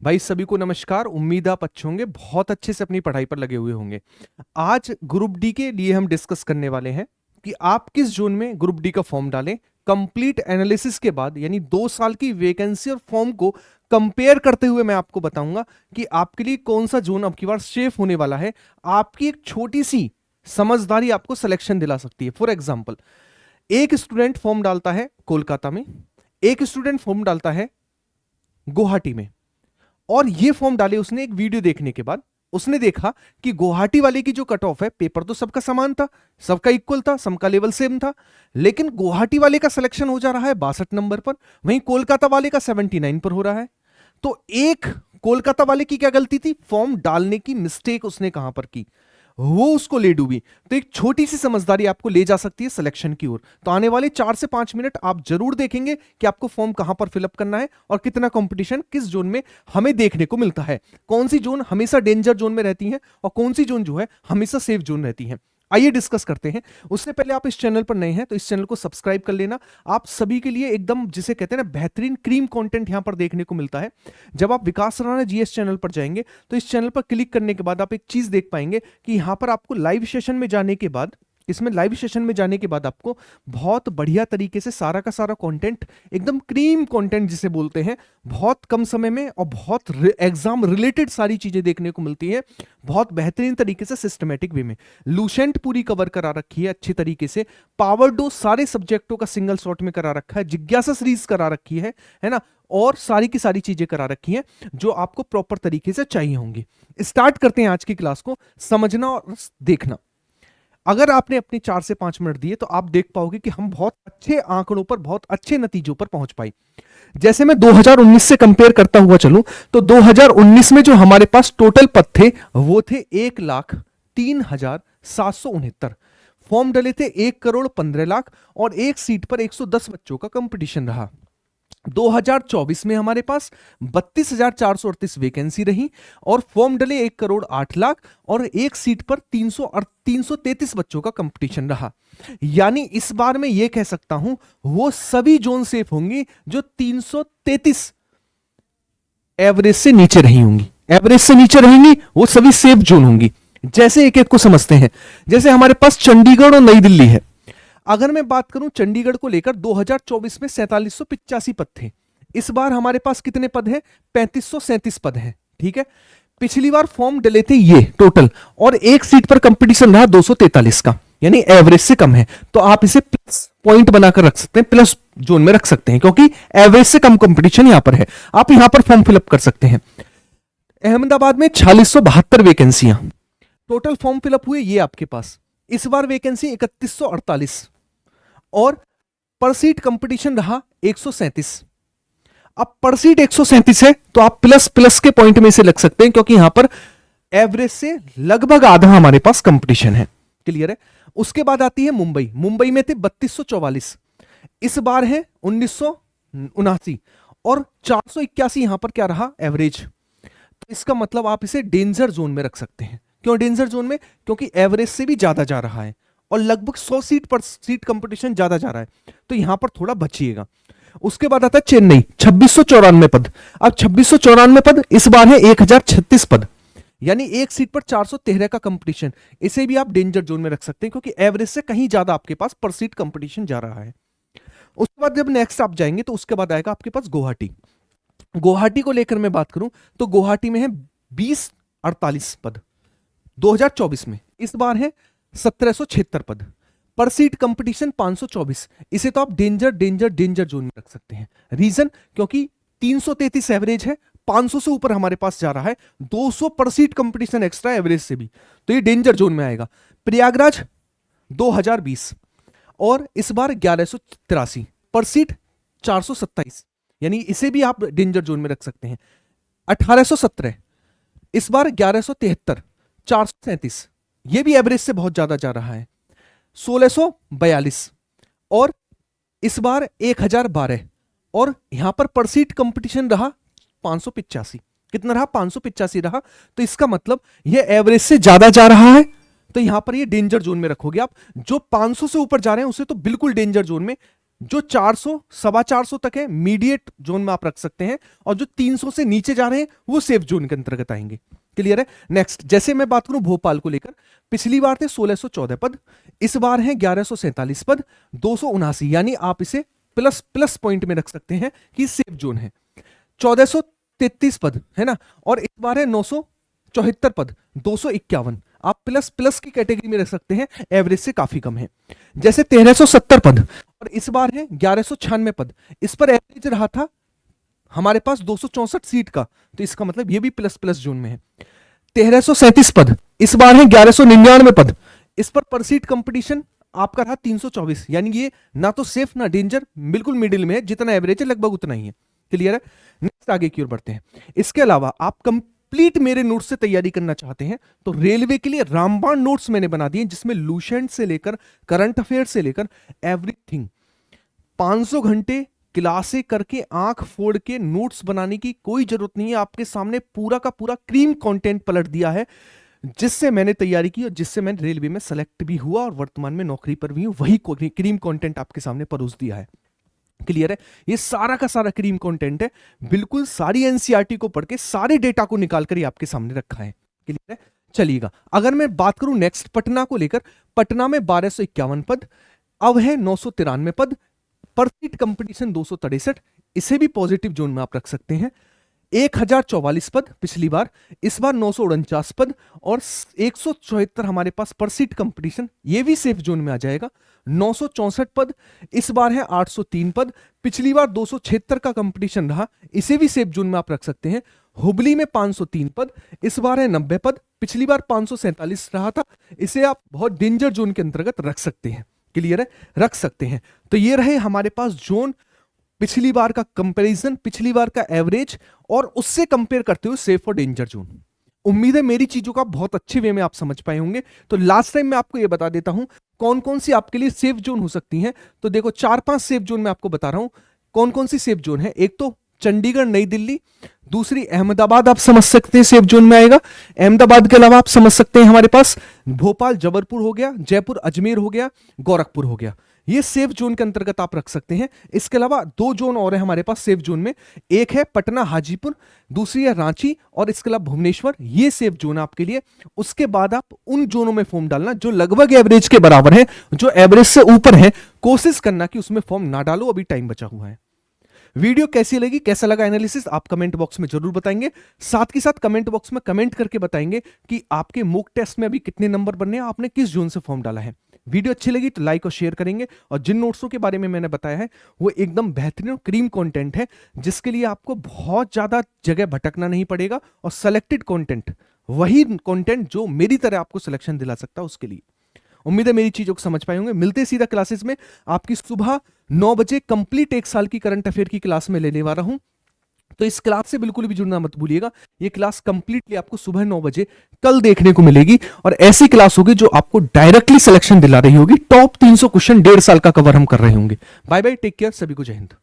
भाई सभी को नमस्कार। उम्मीद आप अच्छे होंगे, बहुत अच्छे से अपनी पढ़ाई पर लगे हुए होंगे। आज ग्रुप डी के लिए हम डिस्कस करने वाले हैं कि आप किस जोन में ग्रुप डी का फॉर्म डालें। कंप्लीट एनालिसिस के बाद यानी 2 साल की वैकेंसी और फॉर्म को कंपेयर करते हुए मैं आपको बताऊंगा कि आपके लिए कौन सा जोन अब की बार सेफ होने वाला है। आपकी एक छोटी सी समझदारी आपको सिलेक्शन दिला सकती है। फॉर एग्जाम्पल, एक स्टूडेंट फॉर्म डालता है कोलकाता में, एक स्टूडेंट फॉर्म डालता है गुवाहाटी में, और ये फॉर्म डाले उसने एक वीडियो देखने के बाद। उसने देखा कि गुवाहाटी वाले की जो कट ऑफ है, पेपर तो सबका समान था, सबका इक्वल था, सबका लेवल सेम था, लेकिन गुवाहाटी वाले का सिलेक्शन हो जा रहा है 62 नंबर पर, वहीं कोलकाता वाले का 79 पर हो रहा है। तो एक कोलकाता वाले की क्या गलती थी? फॉर्म डालने की मिस्टेक उसने कहां पर की, वो उसको ले डूबी। तो एक छोटी सी समझदारी आपको ले जा सकती है सिलेक्शन की ओर। तो आने वाले 4 से 5 मिनट आप जरूर देखेंगे कि आपको फॉर्म कहां पर फिलअप करना है और कितना कंपटीशन किस जोन में हमें देखने को मिलता है, कौन सी जोन हमेशा डेंजर जोन में रहती है और कौन सी जोन जो है हमेशा सेफ जोन रहती है। आइए डिस्कस करते हैं। उससे पहले आप इस चैनल पर नए हैं तो इस चैनल को सब्सक्राइब कर लेना। आप सभी के लिए एकदम जिसे कहते हैं ना बेहतरीन क्रीम कंटेंट यहां पर देखने को मिलता है। जब आप विकास राणा जीएस चैनल पर जाएंगे तो इस चैनल पर क्लिक करने के बाद आप एक चीज देख पाएंगे कि यहां पर आपको लाइव सेशन में जाने के बाद, इसमें लाइव सेशन में जाने के बाद आपको बहुत बढ़िया तरीके से सारा का सारा कंटेंट, एकदम क्रीम कंटेंट जिसे बोलते हैं, बहुत कम समय में और बहुत एग्जाम रिलेटेड सारी चीजें देखने को मिलती है, बहुत बेहतरीन तरीके से सिस्टमेटिक वे में। लूसेंट पूरी कवर करा रखी है अच्छी तरीके से, पावर डो सारे सब्जेक्टों का सिंगल शॉट में करा रखा है, जिज्ञासा सीरीज करा रखी है ना, और सारी की सारी चीजें करा रखी हैं जो आपको प्रॉपर तरीके से चाहिए होंगी। स्टार्ट करते हैं आज की क्लास को। समझना और देखना। अगर आपने अपने 4 से 5 मिनट दिए तो आप देख पाओगे कि हम बहुत अच्छे आंकड़ों पर, बहुत अच्छे नतीजों पर पहुंच पाए। जैसे मैं 2019 से कंपेयर करता हुआ चलूं तो 2019 में जो हमारे पास टोटल पद थे वो थे 1,03,769। फॉर्म डले थे 1,15,00,000 और एक सीट पर 110 बच्चों का कंपटीशन रहा। 2024 में हमारे पास 32,438 वैकेंसी रही और फॉर्म डले 1,08,00,000 और एक सीट पर 333 बच्चों का कंपटीशन रहा। यानी इस बार मैं ये कह सकता हूं वो सभी जोन सेफ होंगी जो 333 एवरेज से नीचे रही होंगी। एवरेज से नीचे रहेंगी वो सभी सेफ जोन होंगी। जैसे एक एक को समझते हैं। जैसे हमारे पास चंडीगढ़ और नई दिल्ली है। अगर मैं बात करूं चंडीगढ़ को लेकर, 2024 में 4785 पद थे। इस बार हमारे पास कितने पद हैं? 3537 पद हैं। ठीक है, पिछली बार फॉर्म डले थे ये टोटल, और एक सीट पर कंपटीशन रहा 243 का, यानी एवरेज से कम है। तो आप इसे प्लस पॉइंट बनाकर रख सकते हैं, प्लस जोन में रख सकते हैं, क्योंकि एवरेज से कम कंपटीशन यहां पर है। आप यहां पर फॉर्म फिलअप कर सकते हैं। अहमदाबाद में 4672 वैकेंसियां टोटल फॉर्म फिलअप हुए, ये आपके पास। इस बार वैकेंसी 3148 और पर सीट कंपटीशन रहा 137। अब पर सीट 137 है तो आप प्लस प्लस के पॉइंट में इसे लग सकते हैं, क्योंकि यहां पर एवरेज से लगभग आधा हमारे पास कंपटीशन है। क्लियर है। उसके बाद आती है मुंबई। मुंबई में थे 3244, इस बार है 1979 और 481 यहां पर क्या रहा? एवरेज। तो इसका मतलब आप इसे डेंजर जोन में रख सकते हैं। क्यों डेंजर जोन में? क्योंकि एवरेज से भी ज्यादा जा रहा है और लगभग 100 सीट पर सीट कंपटीशन ज्यादा जा रहा है, तो यहां पर थोड़ा बचिएगा। उसके बाद आता है चेन्नई, 2694 पद। अब 2694 पद इस बार है 1036 पद, यानी एक सीट पर 413 का कंपटीशन। इसे भी आप डेंजर जोन में रख सकते हैं, क्योंकि एवरेज से कहीं ज्यादा आपके पास पर सीट कंपटीशन जा रहा है। उसके बाद जब नेक्स्ट आप जाएंगे तो उसके बाद आएगा आपके पास गुवाहाटी। गुवाहाटी को लेकर मैं बात करूं तो गुवाहाटी में है 2048 पद 2024 में। इस बार है 1776 पद। पर सीट कंपटीशन 524। इसे तो आप डेंजर डेंजर डेंजर जोन में रख सकते हैं। रीजन? क्योंकि 333 एवरेज है, 500 से ऊपर हमारे पास जा रहा है, 200 पर सीट कंपटीशन एक्स्ट्रा एवरेज से भी, तो ये डेंजर जोन में आएगा। प्रयागराज 2020 और इस बार 1183 पर सीट 427, यानी इसे भी आप डेंजर जोन में रख सकते हैं। 1817 इस बार 1173, 437, यह भी एवरेज से बहुत ज्यादा जा रहा है। 1642 और इस बार 1012 और यहां पर सीट कंपटीशन रहा 585। कितना रहा? 585 रहा। तो इसका मतलब यह एवरेज से ज्यादा जा रहा है, तो यहां पर ये डेंजर जोन में रखोगे आप। जो 500 से ऊपर जा रहे हैं उसे तो बिल्कुल डेंजर जोन में जो 400 सवा 400 तक है मीडिएट जोन में आप रख सकते हैं, और जो 300 से नीचे जा रहे हैं वो सेफ जोन के अंतर्गत आएंगे। क्लियर है। नेक्स्ट, जैसे मैं बात करूं भोपाल को लेकर, पिछली बार थे 1614 पद, इस बार है 1147 पद, 279, यानी आप इसे प्लस प्लस पॉइंट में रख सकते हैं कि सेफ जोन है। 1433 पद है ना, और इस बार है 974 पद, 251, आप प्लस प्लस की कैटेगरी में रख सकते हैं, एवरेज से काफी कम है। जैसे 1370 पद और इस बार है 1196 पद, इस पर एवरेज रहा था हमारे पास 264 सीट का, तो इसका मतलब ये भी प्लस प्लस जोन में है। 1337 पद, इस बार है 1199 पद, इस पर सीट कंपटीशन आपका रहा 324, यानी ये ना तो सेफ ना डेंजर, बिल्कुल मिडिल में है, जितना एवरेज है लगभग उतना ही है। क्लियर है। नेक्स्ट आगे की ओर बढ़ते हैं। इसके अलावा आप कंप्लीट मेरे नोट्स से तैयारी करना चाहते हैं तो रेलवे के लिए रामबाण नोट्स मैंने बना दिए, जिसमें लूसेंट से लेकर करंट अफेयर से लेकर एवरीथिंग, 500 घंटे क्लासे करके आंख फोड़ के नोट्स बनाने की कोई जरूरत नहीं है। आपके सामने पूरा का पूरा क्रीम कंटेंट पलट दिया है, जिससे मैंने तैयारी की और जिससे मैंने रेलवे में सेलेक्ट भी हुआ और वर्तमान में नौकरी पर भी हूं, वही क्रीम कंटेंट आपके सामने परोस दिया है। क्लियर है। ये सारा का सारा क्रीम कंटेंट है, बिल्कुल सारी एनसीईआरटी को पढ़ के सारे डेटा को निकाल कर ही आपके सामने रखा है। क्लियर है। चलिएगा, अगर मैं बात करूं नेक्स्ट पटना को लेकर, पटना में 1251 पद, अब है 993 पद, पर सीट कंपटीशन 263, इसे भी पॉजिटिव जोन में आप रख सकते हैं। 1044 पद पिछली बार, इस बार 949 पद और 174 हमारे पास पर सीट कंपटीशन, ये भी सेफ जोन में आ जाएगा। 964 पद, इस बार है 803 पद, पिछली बार 276 का कंपटीशन रहा, इसे भी सेफ जोन में आप रख सकते हैं। हुबली में 503 पद, इस बार है 90 पद, पिछली बार 547 रहा था, इसे आप बहुत डेंजर जोन के अंतर्गत रख सकते हैं। क्लियर है, रख सकते हैं। तो ये रहे हमारे पास जोन, पिछली बार का कंपैरिजन, पिछली बार का एवरेज और उससे कंपेयर करते हुए सेफ और डेंजर जोन। उम्मीद है मेरी चीजों का बहुत अच्छे वे में आप समझ पाए होंगे। तो लास्ट टाइम मैं आपको यह बता देता हूं कौन कौन सी आपके लिए सेफ जोन हो सकती हैं। तो देखो 4-5 सेफ जोन मैं आपको बता रहा हूं कौन कौन सी सेफ जोन है। एक तो चंडीगढ़ नई दिल्ली, दूसरी अहमदाबाद आप समझ सकते हैं सेफ जोन में आएगा। अहमदाबाद के अलावा आप समझ सकते हैं हमारे पास भोपाल जबलपुर हो गया, जयपुर अजमेर हो गया, गोरखपुर हो गया, ये सेफ जोन के अंतर्गत आप रख सकते हैं। इसके अलावा 2 जोन और है हमारे पास सेफ जोन में, एक है पटना हाजीपुर, दूसरी है रांची और इसके अलावा भुवनेश्वर, ये सेफ जोन है आपके लिए। उसके बाद आप उन जोनों में फॉर्म डालना जो लगभग एवरेज के बराबर है, जो एवरेज से ऊपर है, कोशिश करना कि उसमें फॉर्म ना डालो, अभी टाइम बचा हुआ है। वीडियो कैसी लगी, कैसा लगा एनालिसिस, आप कमेंट बॉक्स में जरूर बताएंगे। साथ ही साथ कमेंट बॉक्स में कमेंट करके बताएंगे कि आपके मॉक टेस्ट में अभी कितने नंबर बनने हैं, आपने किस जोन से फॉर्म डाला है। वीडियो अच्छी लगी तो लाइक और शेयर करेंगे, और जिन नोट्सों के बारे में मैंने बताया है वो एकदम बेहतरीन और क्रीम कंटेंट है, जिसके लिए आपको बहुत ज्यादा जगह भटकना नहीं पड़ेगा, और सेलेक्टेड कंटेंट, वही कंटेंट जो मेरी तरह आपको सिलेक्शन दिला सकता है, उसके लिए। उम्मीद है मेरी चीजों को समझ पाए होंगे। मिलते सीधा क्लासेस में, आपकी सुबह 9 बजे कंप्लीट 1 साल की करंट अफेयर की क्लास में लेने वाला हूं, तो इस क्लास से बिल्कुल भी जुड़ना मत भूलिएगा। ये क्लास कंप्लीटली आपको सुबह 9 बजे कल देखने को मिलेगी, और ऐसी क्लास होगी जो आपको डायरेक्टली सिलेक्शन दिला रही होगी। टॉप 300 क्वेश्चन 1.5 साल का कवर हम कर रहे होंगे। बाय बाय, टेक केयर, सभी को जय हिंद।